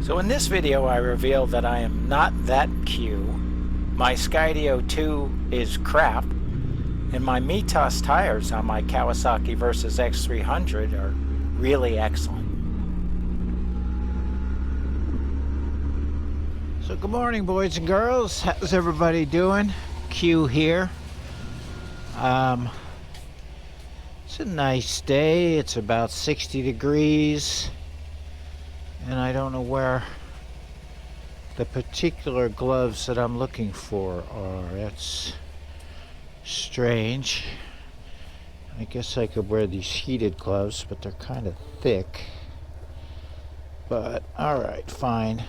So in this video I reveal that I am not that Q, my Skydio2 is crap, and my Mitas tires on my Kawasaki Versys X300 are really excellent. So good morning, boys and girls. How's everybody doing? Q here. It's a nice day. It's about 60 degrees. And I don't know where the particular gloves that I'm looking for are. That's strange. I guess I could wear these heated gloves, but they're kind of thick. But alright, fine.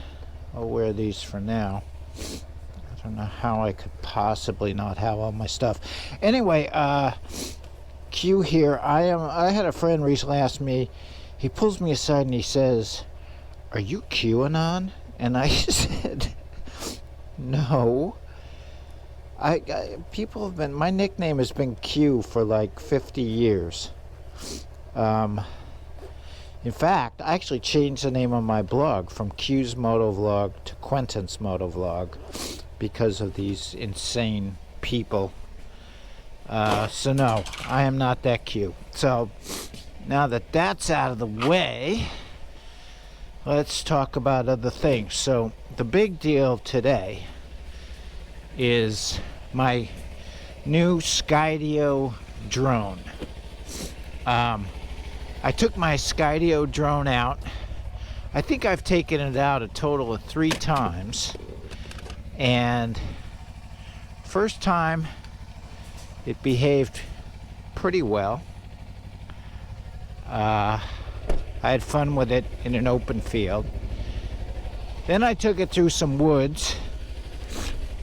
I'll wear these for now. I don't know how I could possibly not have all my stuff. Anyway, Q here. I had a friend recently ask me, he pulls me aside and he says, "Are you QAnon?" And I said, no. People have been, my nickname has been Q for like 50 years. In fact, I actually changed the name of my blog from Q's Motovlog to Quentin's Motovlog because of these insane people. So no, I am not that Q. So now that that's out of the way, let's talk about other things. So the big deal today is my new Skydio drone. I took my Skydio drone out. I think I've taken it out a total of 3 times. And first time it behaved pretty well. I had fun with it in an open field. Then I took it through some woods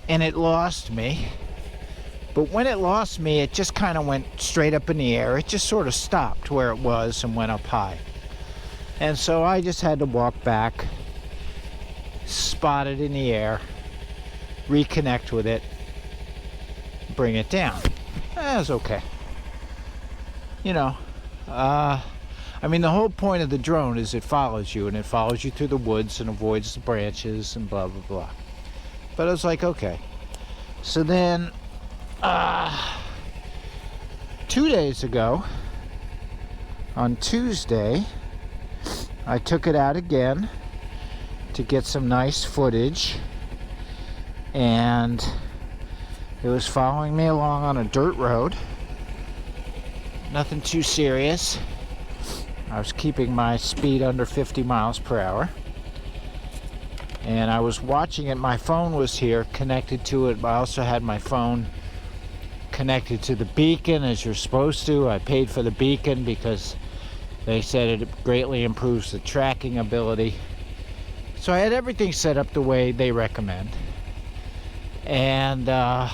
and it lost me. But when it lost me, it just kind of went straight up in the air. It just sort of stopped where it was and went up high. And so I just had to walk back, spot it in the air, reconnect with it, bring it down. That was okay. You know, I mean, the whole point of the drone is it follows you, and it follows you through the woods and avoids the branches and blah, blah, blah. But I was like, okay. So then, 2 days ago, on Tuesday, I took it out again to get some nice footage, and it was following me along on a dirt road. Nothing too serious. I was keeping my speed under 50 miles per hour. And I was watching it. My phone was here connected to it, but I also had my phone connected to the beacon as you're supposed to. I paid for the beacon because they said it greatly improves the tracking ability. So I had everything set up the way they recommend. And all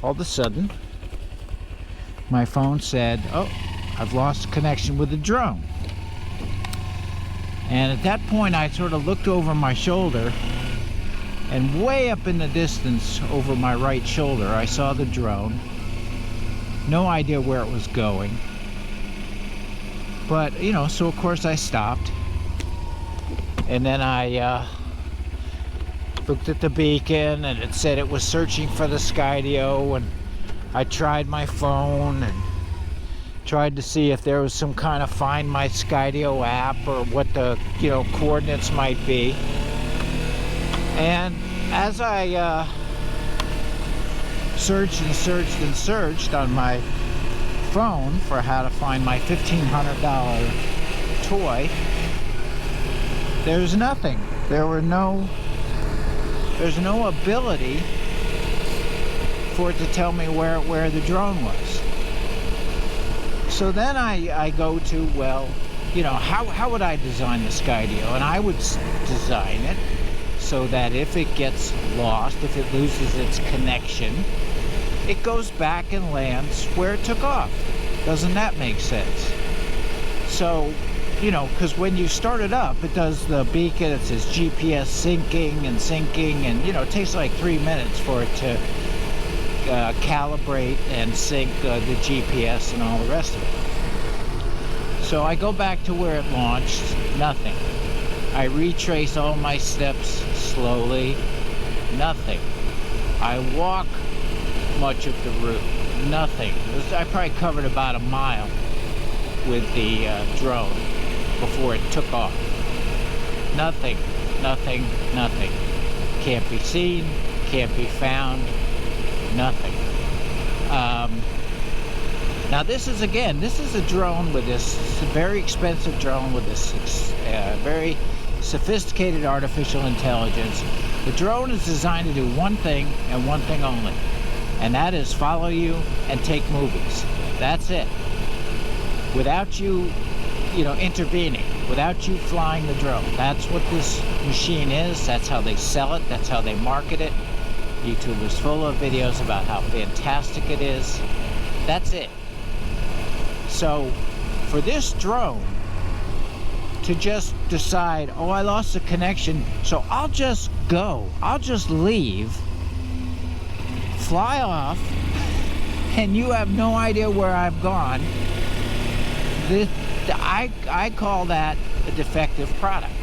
of a sudden, my phone said, "Oh, I've lost connection with the drone." And at that point, I sort of looked over my shoulder, and way up in the distance over my right shoulder, I saw the drone. No idea where it was going. But, you know, so of course I stopped. And then I looked at the beacon, and it said it was searching for the Skydio, and I tried my phone and tried to see if there was some kind of Find My Skydio app or what the, you know, coordinates might be. And as I searched and searched and searched on my phone for how to find my $1,500 toy, there's nothing. There's no ability for it to tell me where the drone was. So then I go to, well, you know, how would I design the Skydio? And I would design it so that if it gets lost, if it loses its connection, it goes back and lands where it took off. Doesn't that make sense? So, you know, because when you start it up, it does the beacon, it says GPS syncing, and, you know, it takes like 3 minutes for it to calibrate and sync the GPS and all the rest of it. So I go back to where it launched, nothing. I retrace all my steps slowly. Nothing. I walk much of the route. Nothing. I probably covered about a mile with the drone before it took off. Nothing. Nothing. Nothing. Can't be seen. Can't be found. Nothing. Now this is a drone with this very expensive drone with this very sophisticated artificial intelligence. The drone is designed to do one thing and one thing only, and that is follow you and take movies. That's it. Without you, intervening, without you flying the drone. That's what this machine is. That's how they sell it. That's how they market it. YouTube is full of videos about how fantastic it is. That's it. So for this drone to just decide, oh, I lost the connection, so I'll just go, I'll just leave, fly off, and you have no idea where I've gone, I call that a defective product.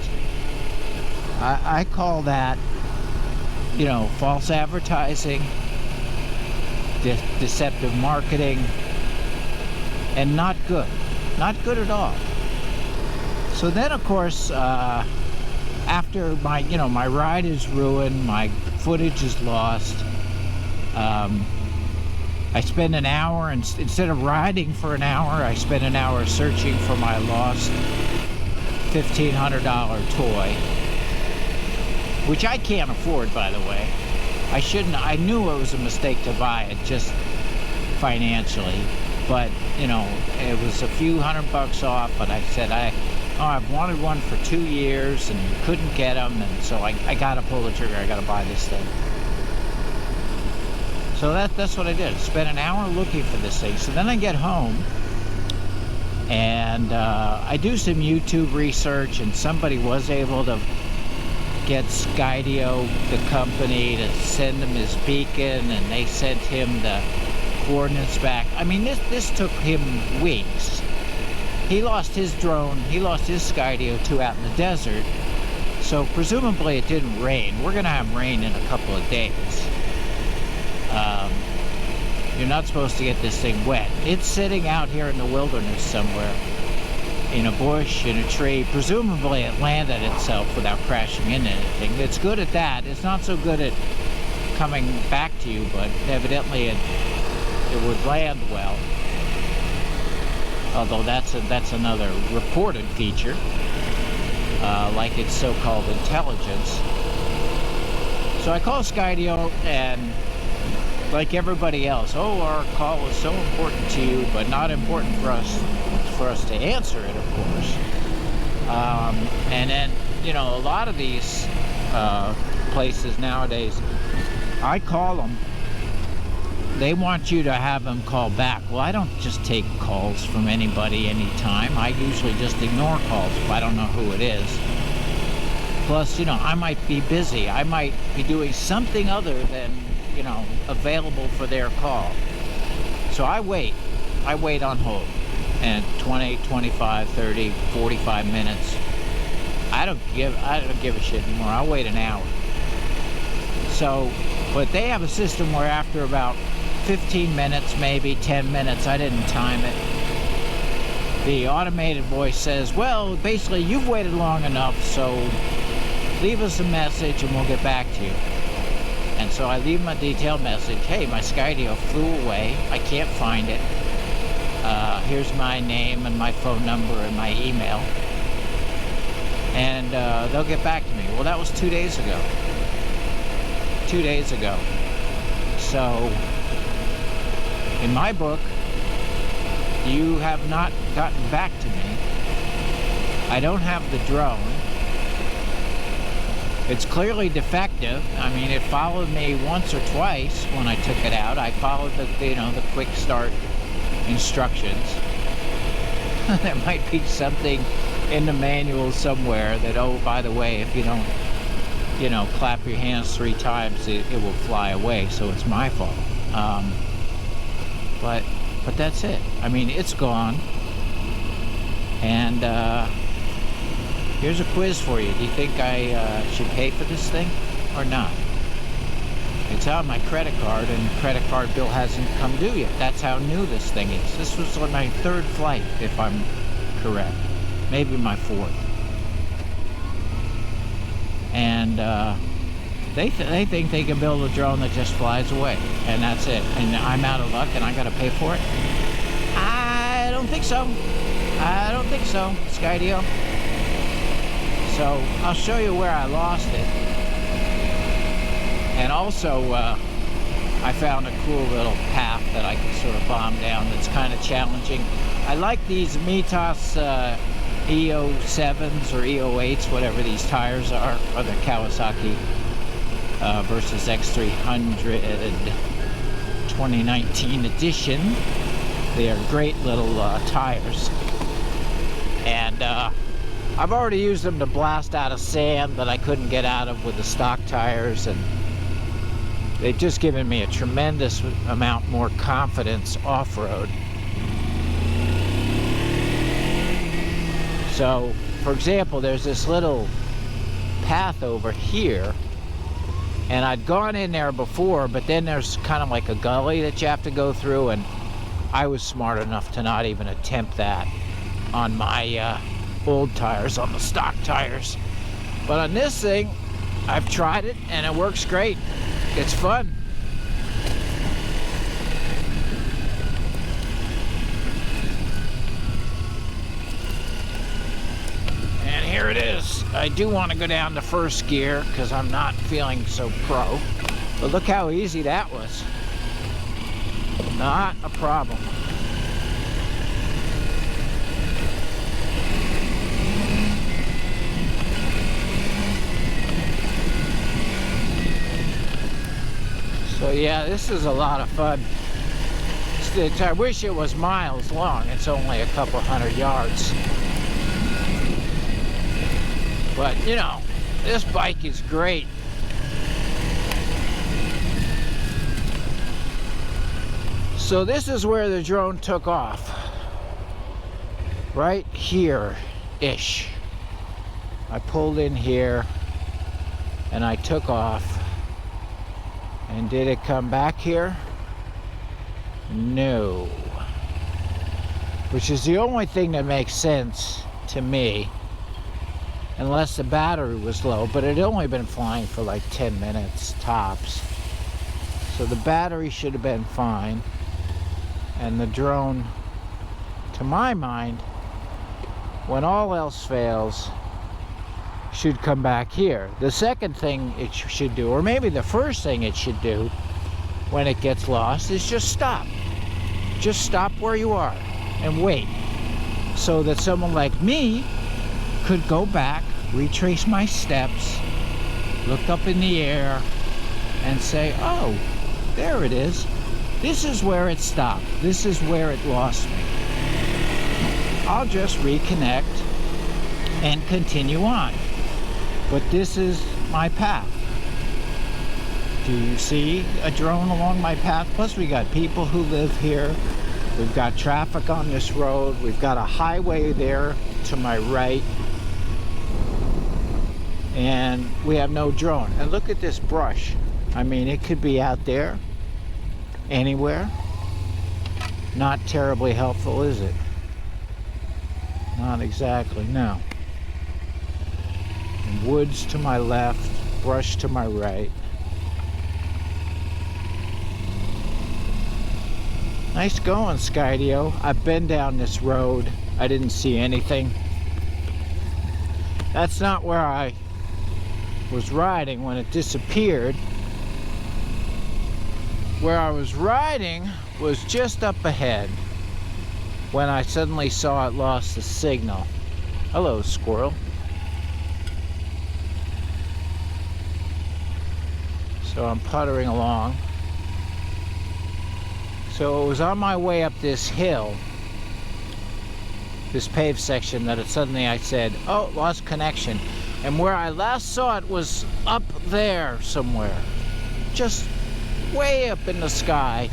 I call that, false advertising, deceptive marketing, and not good. Not good at all. So then, of course, after my ride is ruined, my footage is lost, I spend an hour, and instead of riding for an hour, I spend an hour searching for my lost $1,500 toy, which I can't afford, by the way. I knew it was a mistake to buy it, just financially, but it was a few $100 off. But I said, I've wanted one for 2 years and couldn't get them, and so I gotta pull the trigger. I gotta buy this thing. So that's what I did. Spent an hour looking for this thing. So then I get home and I do some YouTube research, and somebody was able to get Skydio, the company, to send him his beacon, and they sent him the coordinates back. I mean, this took him weeks. He lost his drone, he lost his Skydio2 out in the desert, so presumably it didn't rain. We're gonna have rain in a couple of days. You're not supposed to get this thing wet. It's sitting out here in the wilderness somewhere, in a bush, in a tree. Presumably it landed itself without crashing into anything. It's good at that. It's not so good at coming back to you, but evidently it would land well. Although that's another reported feature, like its so-called intelligence. So I call Skydio, and like everybody else, oh, our call is so important to you, but not important for us to answer it, of course. And then, a lot of these places nowadays, I call them, they want you to have them call back. Well, I don't just take calls from anybody anytime. I usually just ignore calls if I don't know who it is. Plus, I might be busy. I might be doing something other than, available for their call. So I wait on hold, and 20, 25, 30, 45 minutes. I don't give a shit anymore. I'll wait an hour. So, but they have a system where after about 15 minutes, maybe 10 minutes, I didn't time it, the automated voice says, well, basically you've waited long enough, so leave us a message and we'll get back to you. And so I leave my detailed message. Hey, my Skydio flew away. I can't find it. Here's my name and my phone number and my email. And they'll get back to me. Well, that was 2 days ago. 2 days ago. So, in my book, you have not gotten back to me. I don't have the drone. It's clearly defective. I mean, it followed me once or twice when I took it out. I followed the quick start instructions. There might be something in the manual somewhere that, oh, by the way, if you don't, clap your hands 3 times, it will fly away. So it's my fault. But that's it. I mean, it's gone. And Here's a quiz for you. Do you think I should pay for this thing or not? It's on my credit card, and the credit card bill hasn't come due yet. That's how new this thing is. This was on my 3rd flight, if I'm correct. Maybe my 4th. And they think they can build a drone that just flies away, and that's it. And I'm out of luck, and I got to pay for it? I don't think so. I don't think so, Skydio. So I'll show you where I lost it. And also, I found a cool little path that I can sort of bomb down that's kind of challenging. I like these Mitas E07s or E08s, whatever these tires are, or the Kawasaki Versys X300 2019 edition. They are great little tires. And I've already used them to blast out of sand that I couldn't get out of with the stock tires, and they've just given me a tremendous amount more confidence off-road. So, for example, there's this little path over here, and I'd gone in there before, but then there's kind of like a gully that you have to go through, and I was smart enough to not even attempt that on my old tires, on the stock tires. But on this thing, I've tried it, and it works great. It's fun. And here it is. I do want to go down to 1st gear because I'm not feeling so pro. But look how easy that was. Not a problem. So yeah, this is a lot of fun. I wish it was miles long. It's only a couple 100 yards. But, you know, this bike is great. So this is where the drone took off. Right here-ish. I pulled in here and I took off. And did it come back here? No. Which is the only thing that makes sense to me. Unless the battery was low, but it had only been flying for like 10 minutes tops. So the battery should have been fine. And the drone, to my mind, when all else fails, should come back here. The second thing it should do, or maybe the first thing it should do when it gets lost, is just stop. Just stop where you are and wait, so that someone like me could go back, retrace my steps, look up in the air, and say, oh, there it is. This is where it stopped. This is where it lost me. I'll just reconnect and continue on. But this is my path. Do you see a drone along my path? Plus we got people who live here. We've got traffic on this road. We've got a highway there to my right. And we have no drone. And look at this brush. I mean, it could be out there, anywhere. Not terribly helpful, is it? Not exactly, no. Woods to my left, brush to my right. Nice going, Skydio. I've been down this road. I didn't see anything. That's not where I was riding when it disappeared. Where I was riding was just up ahead when I suddenly saw it lost the signal. Hello, squirrel. So I'm puttering along. So it was on my way up this hill, this paved section, that suddenly I said, oh, lost connection. And where I last saw it was up there somewhere. Just way up in the sky.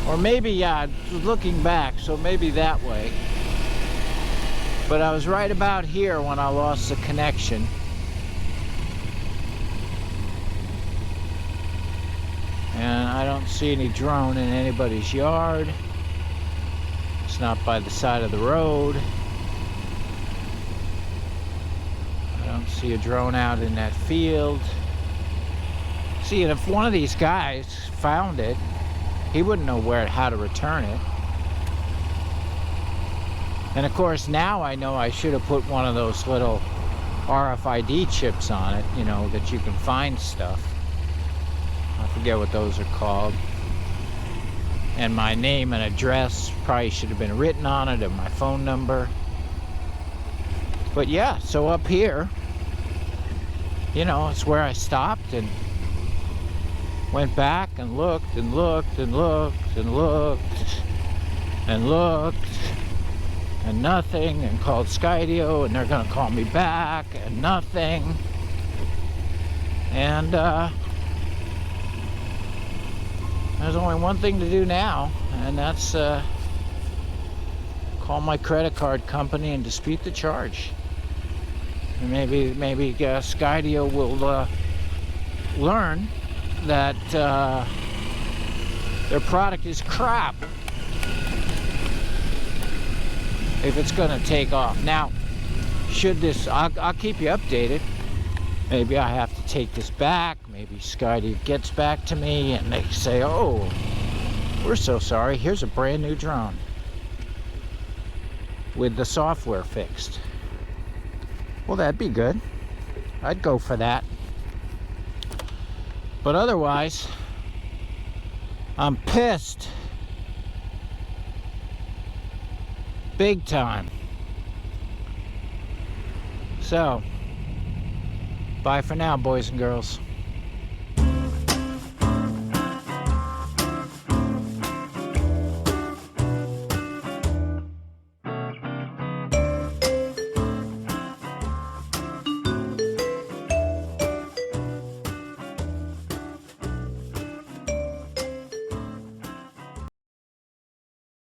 Or maybe, yeah, looking back, so maybe that way. But I was right about here when I lost the connection. And I don't see any drone in anybody's yard. It's not by the side of the road. I don't see a drone out in that field. See, and if one of these guys found it, he wouldn't know how to return it. And of course, now I know I should have put one of those little RFID chips on it, you know, that you can find stuff. I forget what those are called. And my name and address probably should have been written on it, and my phone number. But yeah, so up here, you know, it's where I stopped and went back and looked and looked and looked and looked and looked and nothing, and called Skydio and they're gonna call me back and nothing. And there's only one thing to do now, and that's call my credit card company and dispute the charge. And maybe Skydio will learn that their product is crap if it's gonna take off. Now, should this, I'll keep you updated. Maybe I have to take this back. Maybe Skydio gets back to me and they say, oh, we're so sorry, here's a brand new drone with the software fixed. Well, that'd be good. I'd go for that. But otherwise, I'm pissed. Big time. So, bye for now, boys and girls.